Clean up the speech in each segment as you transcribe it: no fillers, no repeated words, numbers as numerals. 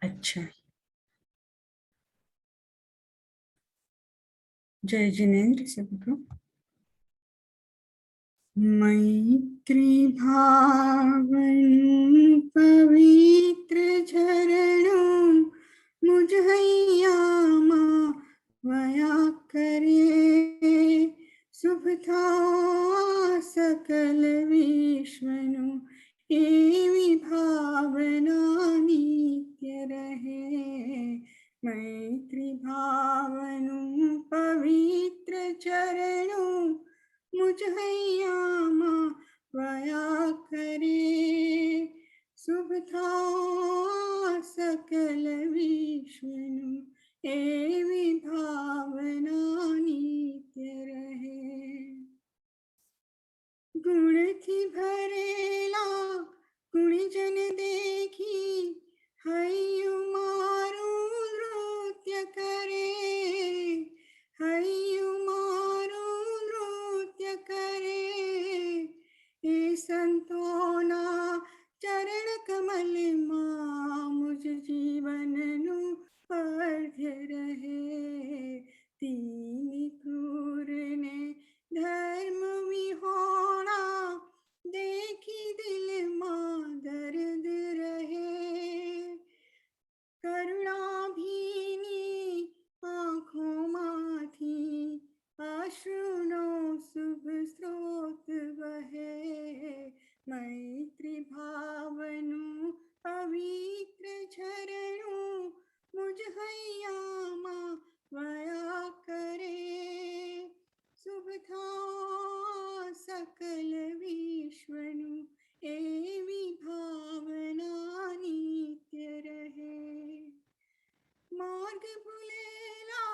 अच्छा, जय जिनेन्द्र सबको। मैत्री भावन पवित्र झरणों मुझ हैया माया करे। शुभ था सकल विश्वनु एवं भावना नित्य रहे। मैत्री भावनु पवित्र चरणों मुझ हैया माया करे। शुभ था सकल विश्वनु एवं भावना नित्य रहे। गुण थी भरेला गुणजन देखी हयु मारू नृत्य करे। हयु मारू नृत्य करे। हे संतोना चरण कमल मां मुझ जीवन नु अर्ध्य रहे। तीन क्रूर ने धर्म विहोणा देखी दिल मां दर्द रहे। करुणा भीनी आँखों माथी अश्रुनो शुभ स्रोत बहे। मैत्री भावनु पवित्र झरणों मुझ हैया माया करे। शुभ था सकल विश्वनु एवं भावना नित्य रहे। मार्ग भुलेला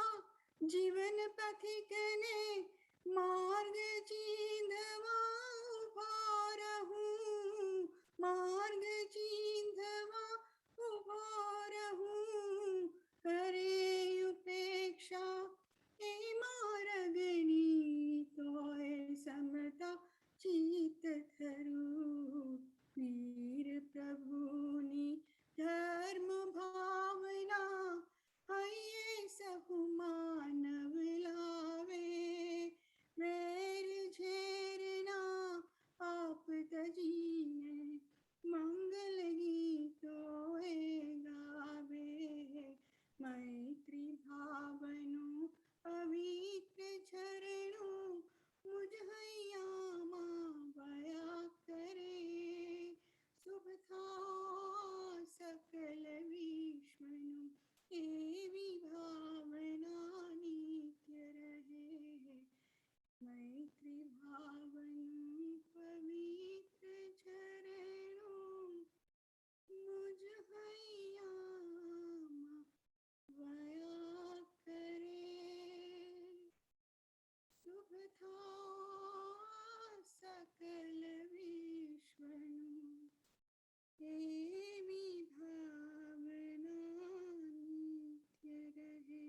जीवन पथिक ने मार्ग चींधवा उभा रहूं। मार्ग चींधवा उभा रहूं। करे उपेक्षा ए मार्गनी तोय समता चित धरू। वीर प्रभुनि धर्म भावना हये सहु मानव लावे। वैर झेरना आप तजीने मंगल गीतों गावे। मैत्री भावनु पवित्र झरणों मुझ हैया माया करे। शुभ था सकल विश्वनु एवं भावना नित्य रहे। मैत्री भावनु पवित्र झरणों मुझ हैया माया करे। शुभ था सकल विश्वनु एवं भावना नित्य रहे।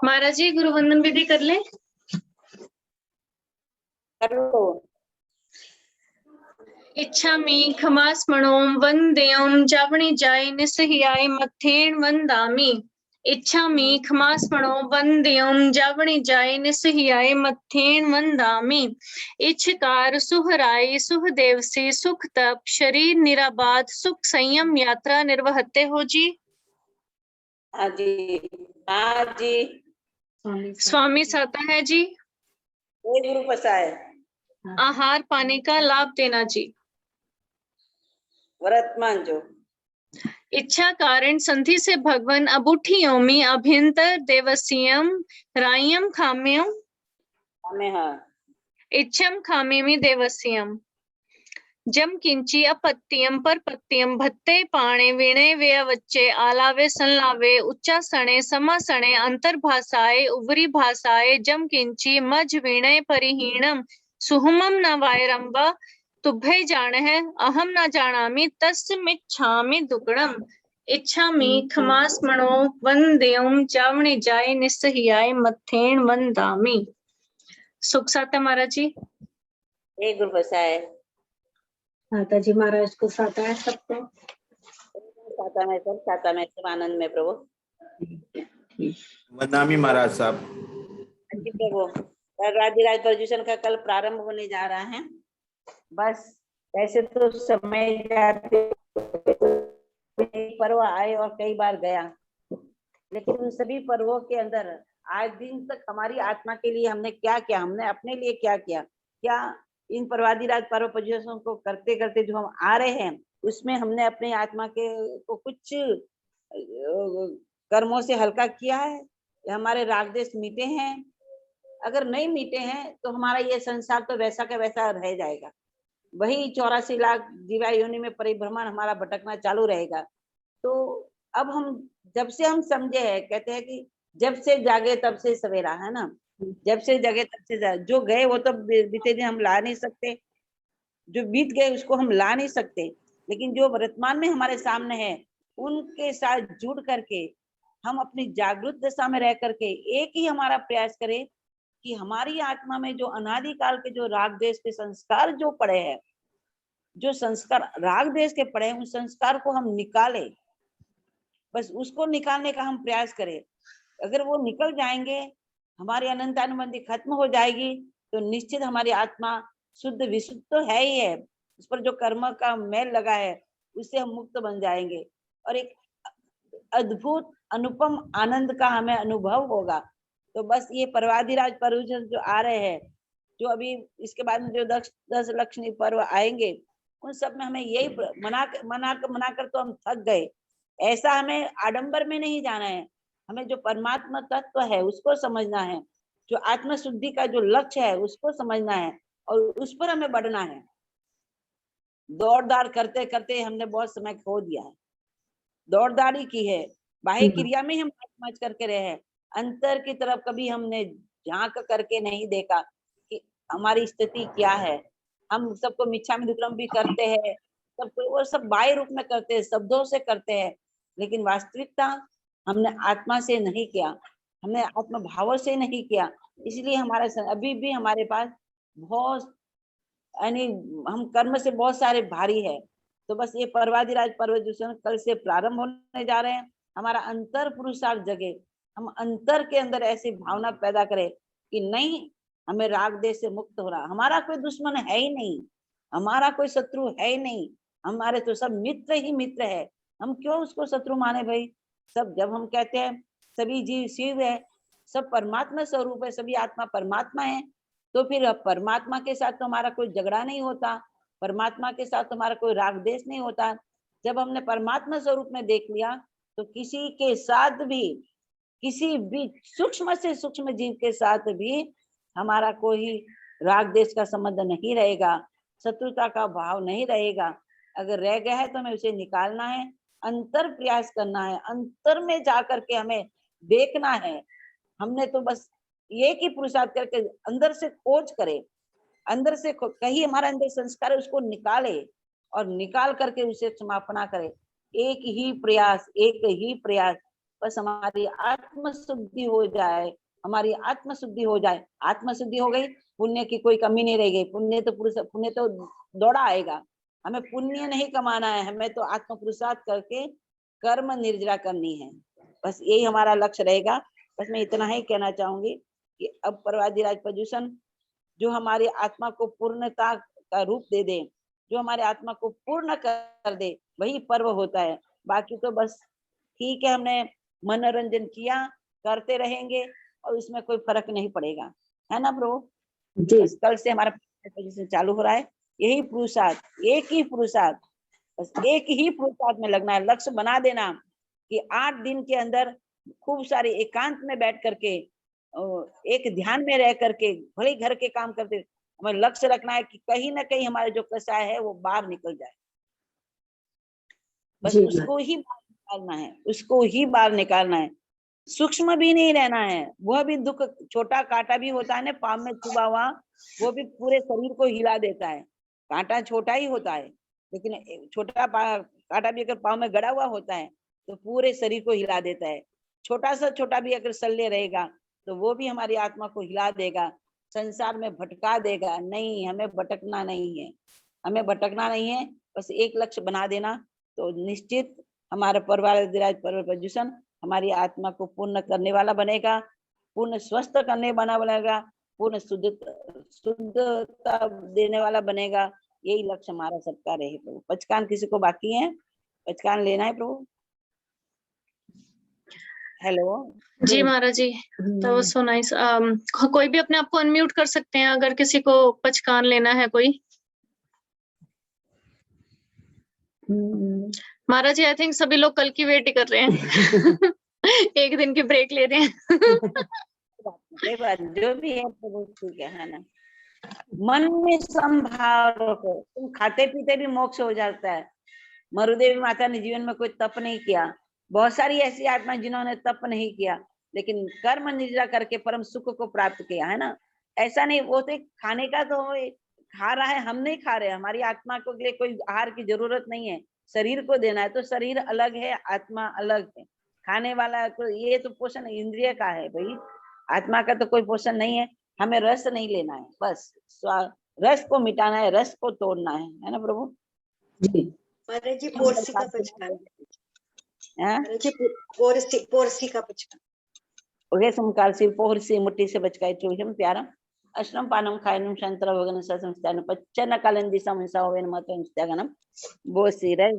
महाराज जी गुरु वंदन विधि कर ले। इच्छा मी खमास मणोम वंदेयम जावणी जाय निसहियाय मथेन वंदामी। इच्छा मी खमास मणो वंदेयम जावणी जाय निसहियाय मथेन वंदामी। इच्छकार सुहराय सुहदेव से सुख तप शरीर निराबाद सुख संयम यात्रा निर्वहते हो जी। हाँ जी स्वामी साता है जी। गुरु पसाय आहार पाने का लाभ देना जी। व्रत मान जो इच्छा कारण संधि से भगवान अबुठियोमी अभ्यंतर देवसियम रायम खाम्यम हमें हाँ इच्छम खामेमी देवसियम। जम किंची अपत्यम पर पत्यम भत्ते पाणे विणे वे वच्चे आलावे संलावे उच्चा सणे समा सणे अंतर भाषाए उवरी भाषाए जम किंची मज विणे परिहीणम सुहुमम न वायरंबा तुभे जान है अहम न जानामि तस्मिच्छामि दुग्णम। इच्छामि खमास्मणो वंदेयं जावणे जाए निस्सहियाय मथेन वंदामि। सुख साता महाराज जी। एक गुरु बसाए। माता जी महाराज को साता है सबको। साता में सब आनंद में प्रभु। वंदनामी महाराज साहब। जी प्रभु, कल राधिराज प्रदूषण का कल प्रारंभ होने जा रहा है। बस वैसे तो समय जाते पर्व आए और कई बार गया, लेकिन उन सभी पर्वों के अंदर आज दिन तक हमारी आत्मा के लिए हमने क्या किया, हमने अपने लिए क्या किया, क्या इन पर्वादिराज पर्व प्रदूषण को करते करते जो हम आ रहे हैं उसमें हमने अपनी आत्मा के को कुछ कर्मों से हल्का किया है, या हमारे राग देश मीटे हैं? अगर नहीं मीटे हैं तो हमारा ये संसार तो वैसा का वैसा रह जाएगा, वही 84 लाख जीवा योनि में परिभ्रमण हमारा भटकना चालू रहेगा। तो अब हम जब से हम समझे हैं, कहते हैं कि जब से जागे तब से सवेरा, है ना, जब से जगे तब से जागे। जो गए वो तो बीते दिन हम ला नहीं सकते, जो बीत गए उसको हम ला नहीं सकते, लेकिन जो वर्तमान में हमारे सामने है उनके साथ जुड़ करके हम अपनी जागृत दशा में रह करके एक ही हमारा प्रयास करें कि हमारी आत्मा में जो अनादिकाल के जो राग देश के संस्कार जो पड़े हैं, जो संस्कार राग देश के पड़े हैं, उस संस्कार को हम निकालें। बस उसको निकालने का हम प्रयास करें। अगर वो निकल जाएंगे, हमारी अनंतानुबंधी खत्म हो जाएगी, तो निश्चित हमारी आत्मा शुद्ध विशुद्ध तो है ही है, उस पर जो कर्म का मैल लगा है उससे हम मुक्त बन जाएंगे और एक अद्भुत अनुपम आनंद का हमें अनुभव होगा। तो बस ये पर्वादिराज पर्व जो आ रहे हैं, जो अभी इसके बाद में जो 10 लक्ष्मी पर्व आएंगे, उन सब में हमें यही मना कर तो हम थक गए। ऐसा हमें आडंबर में नहीं जाना है, हमें जो परमात्मा तत्व है उसको समझना है, जो आत्म शुद्धि का जो लक्ष्य है उसको समझना है और उस पर हमें बढ़ना है। दौड़ दाड़ करते करते हमने बहुत समय खो दिया है, दौड़ दाड़ ही की है, बाह्य क्रिया में हम मच करके रहे हैं, अंतर की तरफ कभी हमने झांक करके नहीं देखा कि हमारी स्थिति क्या है। हम सबको मिच्छामि दुक्कडम भी करते हैं, सबको वो सब बाह्य रूप में करते हैं, शब्दों से करते हैं, लेकिन वास्तविकता हमने आत्मा से नहीं किया, हमने आत्म भावों से नहीं किया। इसलिए हमारा अभी भी हमारे पास बहुत यानी हम कर्म से बहुत सारे भारी है। तो बस ये पर्वादिराज पर्व जो कल से प्रारंभ होने जा रहे हैं, हमारा अंतर पुरुषार्थ जगे, हम अंतर के अंदर ऐसी भावना पैदा करें कि नहीं, हमें राग देश से मुक्त हो रहा, हमारा कोई दुश्मन है ही नहीं, हमारा कोई शत्रु है ही नहीं, हमारे तो सब मित्र ही मित्र है, हम क्यों उसको शत्रु माने भाई। सब जब हम कहते हैं सभी जीव शिव है, सब परमात्मा स्वरूप है, सभी आत्मा परमात्मा है, तो फिर परमात्मा के साथ तो हमारा कोई झगड़ा नहीं होता, परमात्मा के साथ हमारा कोई राग देश नहीं होता। जब हमने परमात्मा स्वरूप में देख लिया तो किसी के साथ भी, किसी भी सूक्ष्म से सूक्ष्म जीव के साथ भी हमारा कोई राग देश का संबंध नहीं रहेगा, शत्रुता का भाव नहीं रहेगा। अगर रह गया है तो हमें उसे निकालना है, अंतर प्रयास करना है, अंतर में जाकर के हमें देखना है। हमने तो बस एक ही पुरुषार्थ करके अंदर से खोज करे, अंदर से कहीं हमारे अंदर संस्कार है उसको निकाले और निकाल करके उसे समापना करे। एक ही प्रयास, एक ही प्रयास, बस हमारी आत्म शुद्धि हो जाए, हमारी आत्म शुद्धि हो जाए। आत्म शुद्धि हो गई, पुण्य की कोई कमी नहीं रह गई। पुण्य तो दौड़ा आएगा, हमें पुण्य नहीं कमाना है, हमें तो आत्म पुरुषार्थ करके कर्म निर्जरा करनी है, बस यही हमारा लक्ष्य रहेगा। बस मैं इतना ही कहना चाहूंगी कि अब पर्वादिराज प्रदूषण जो हमारी आत्मा को पूर्णता का रूप दे दे, जो हमारे आत्मा को पूर्ण कर दे, वही पर्व होता है। बाकी तो बस ठीक है, हमने मनोरंजन किया, करते रहेंगे और उसमें कोई फर्क नहीं पड़ेगा, है ना प्रभु जी। कल से हमारा चालू हो रहा है, यही पुरुषार्थ, एक ही पुरुषार्थ, बस एक ही पुरुषार्थ में लगना है। लक्ष्य बना देना कि 8 दिन के अंदर खूब सारे एकांत में बैठ करके, एक ध्यान में रह करके, भले घर के काम करते, हमें लक्ष्य रखना है कि कहीं ना कहीं हमारे जो कषाय है वो बाहर निकल जाए, बस उसको ही बाहर निकालना है, उसको ही बाहर निकालना है। सूक्ष्म भी नहीं रहना है, वह भी दुख, छोटा कांटा भी होता है ना पाँव में चुभा हुआ, वो भी पूरे शरीर को हिला देता है। कांटा छोटा ही होता है, लेकिन छोटा कांटा भी अगर पाँव में गड़ा हुआ होता है तो पूरे शरीर को हिला देता है। छोटा सा छोटा भी अगर शल्य रहेगा तो वो भी हमारी आत्मा को हिला देगा, संसार में भटका देगा। नहीं, हमें भटकना नहीं है, हमें भटकना नहीं है, बस एक लक्ष्य बना देना तो निश्चित हमारा परिवार प्रज्वसन हमारी आत्मा को पूर्ण करने वाला बनेगा, पूर्ण स्वस्थ करने वाला बनेगा, पूर्ण शुद्धता देने वाला बनेगा। यही लक्ष्य हमारा सबका रहे प्रभु। पचकान किसी को बाकी है? पचकान लेना है प्रभु? हेलो जी महाराज जी, तो सो नाइस। कोई भी अपने आप को अनम्यूट कर सकते हैं अगर किसी को पचकान लेना है कोई। महाराज जी, आई थिंक सभी लोग कल की वेट ही कर रहे हैं। एक दिन की ब्रेक ले रहे हैं। जो भी है प्रभु ठीक है ना। मन में संभाव रखो, तुम खाते पीते भी मोक्ष हो जाता है। मरुदेवी माता ने जीवन में कोई तप नहीं किया, बहुत सारी ऐसी आत्मा जिन्होंने तप नहीं किया लेकिन कर्म निद्रा करके परम सुख को प्राप्त किया है ना। ऐसा नहीं, वो तो खाने का तो खा रहा है, हम नहीं खा रहे। हमारी आत्मा को लिए कोई आहार की जरूरत नहीं है, शरीर को देना है। तो शरीर अलग है, आत्मा अलग है। खाने वाला तो ये तो पोषण इंद्रिय का है भाई, आत्मा का तो कोई पोषण नहीं है। हमें रस नहीं लेना है, बस रस को मिटाना है, रस को तोड़ना है ना प्रभु जी। महाराज जी पोरसी का पचकान, हैं जी पोरसी का पचकान। ओके समकाल से पोहरसी मुट्ठी से बचकाई चूजम प्यारम अश्रम पानम खायनम शंतर भगन संस्थान पच्चन कालन दिशा मनसा होवेन मतम स्त्यागनम बोसी रे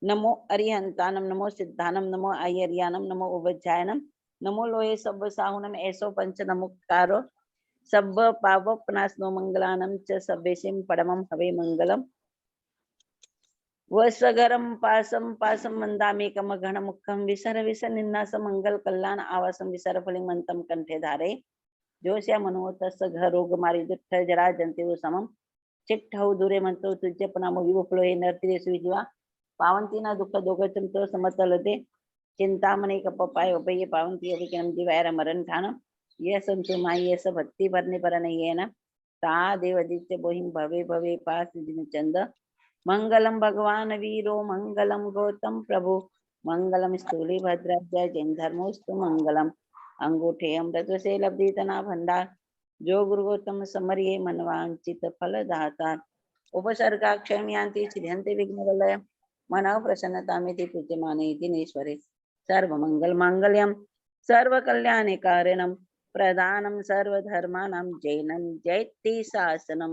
नमो अरिहंतानम नमो सिद्धानम नमो आयरियानम नमो उवज्जायनम नमो लोहे सब साहुनम ऐसो पंच नमुकारो सब पावपनासनो मंगलानम च सब्बेसिम परमम हवे मंगलम वसगरम पासम पासम मंदामेकम घन मुखम विसर विसर निन्नास मंगल कल्याण आवासम विसर फलिंग मंतम कंठे धारे जोश्या मनोतस घर रोग मारी दुष्ट जरा जंते वो समम चिट्ठौ दूरे मंतो तुझ्य पनामो विवप्लो हे नर्तिरे सुविजीवा पावंती ना दुख दोगचम तो समतलते चिंतामणि कपपाय उभय पावंती अभिकरम जीवायर मरण खानम ये संतु माई ये सब भक्ति भरने पर नहीं है ना ता देव आदित्य बोहिम भवे भवे पास दिन चंद मंगलम भगवान वीरो मंगलम गौतम प्रभु मंगलम स्थूली भद्राध्याय जैन धर्मोस्तु मंगलम अंगूठे अमृत से लब्धि तना भंडार जो गुरु गौतम समरिये मनवांचित फल दाता उपसर्गा क्षम्यांति सिद्ध्यन्ति विघ्न वलय मन प्रसन्नता में पूज्य माने दिनेश्वरे सर्व मंगल मांगल्यम सर्व कल्याण कारणम प्रदानम सर्वधर्मानां जैनम जयति शासनम।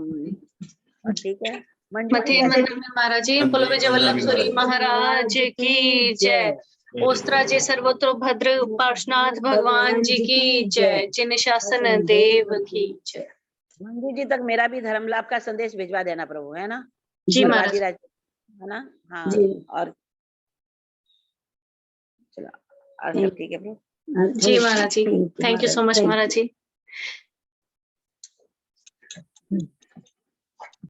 ठीक है मथेन मंदिर में महाराज जी, बोलो विजय वल्लभसुरी महाराज की जय। ओस्त्रा जी सर्वत्र भद्र पार्श्वनाथ भगवान जी की जय। जिन शासन देव की जय। मंजू जी तक मेरा भी धर्म लाभ का संदेश भिजवा देना प्रभु, है ना जी महाराज, है ना। हाँ और चलो और सब ठीक है प्रभु। जी Maharaj ji, thank you so much Maharaj ji.